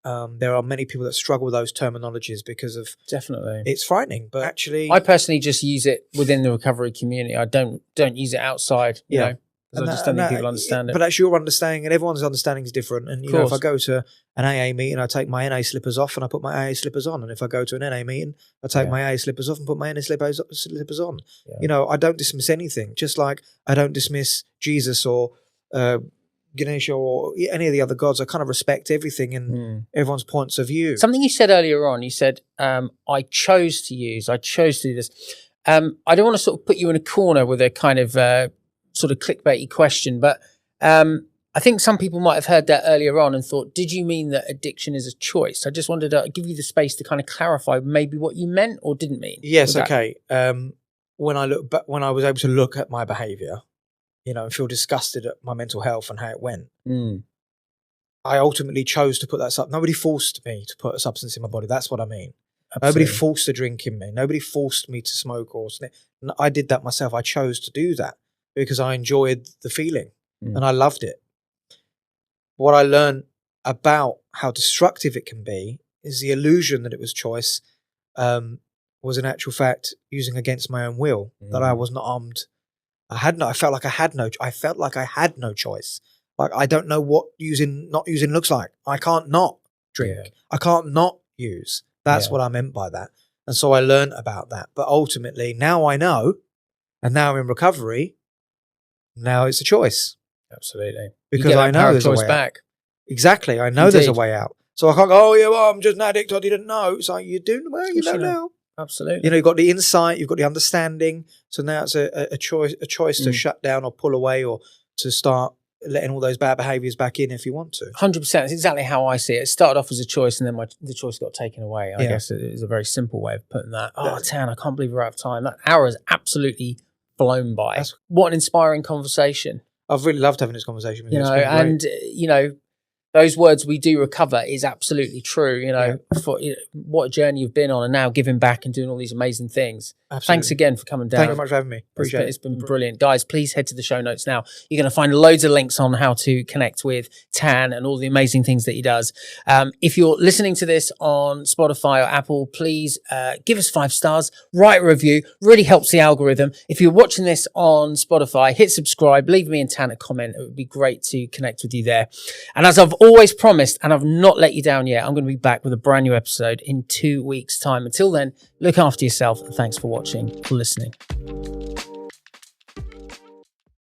there are many people that struggle with those terminologies because of definitely it's frightening. But actually, I personally just use it within the recovery community. I don't use it outside. You know, because I just don't think people understand it. But that's your understanding, and everyone's understanding is different. And you know, if I go to an AA meeting, I take my NA slippers off and I put my AA slippers on. And if I go to an NA meeting, I take my AA slippers off and put my NA slippers on. Yeah. You know, I don't dismiss anything. Just like I don't dismiss Jesus or Ganesha or any of the other gods. I kind of respect everything and everyone's points of view. Something you said earlier on, you said, I chose to do this. I don't want to sort of put you in a corner with a kind of sort of clickbaity question, but I think some people might have heard that earlier on and thought, did you mean that addiction is a choice? I just wanted to give you the space to kind of clarify maybe what you meant or didn't mean. Yes, okay. When I was able to look at my behaviour, you know, and feel disgusted at my mental health and how it went, I ultimately chose to put that up. Nobody forced me to put a substance in my body. That's what I mean. Absolutely. Nobody forced a drink in me. Nobody forced me to smoke or sniff. I did that myself. I chose to do that because I enjoyed the feeling and I loved it. What I learned about how destructive it can be is the illusion that it was choice was in actual fact using against my own will, that I was not armed. I felt like I had no choice. Like, I don't know what not using looks like. I can't not drink. Yeah. I can't not use. That's what I meant by that. And so I learned about that. But ultimately, now I know, and now I'm in recovery, now it's a choice. Absolutely. Because I know there's a way back. Exactly. I know there's a way out. So I can't go, "Oh, yeah, well, I'm just an addict. I didn't know." It's like, you do, well, you know now. Absolutely. You know, you've got the insight, you've got the understanding. So now it's a choice to shut down or pull away or to start letting all those bad behaviours back in if you want to. 100%. It's exactly how I see it. It started off as a choice and then the choice got taken away. I guess it is a very simple way of putting that. Oh, Tan, I can't believe we're out of time. That hour has absolutely flown by. What an inspiring conversation. I've really loved having this conversation with you. You know, and, you know, those words, we do recover, is absolutely true. You know, for what a journey you've been on, and now giving back and doing all these amazing things. Absolutely. Thanks again for coming down. Thank you very much for having me. Appreciate it. It's been brilliant. Guys, please head to the show notes now. You're going to find loads of links on how to connect with Tan and all the amazing things that he does. If you're listening to this on Spotify or Apple, please give us 5 stars, write a review, really helps the algorithm. If you're watching this on Spotify, hit subscribe, leave me and Tan a comment. It would be great to connect with you there. And as I've always promised, and I've not let you down yet, I'm going to be back with a brand new episode in 2 weeks' time. Until then, look after yourself, and thanks for watching or listening.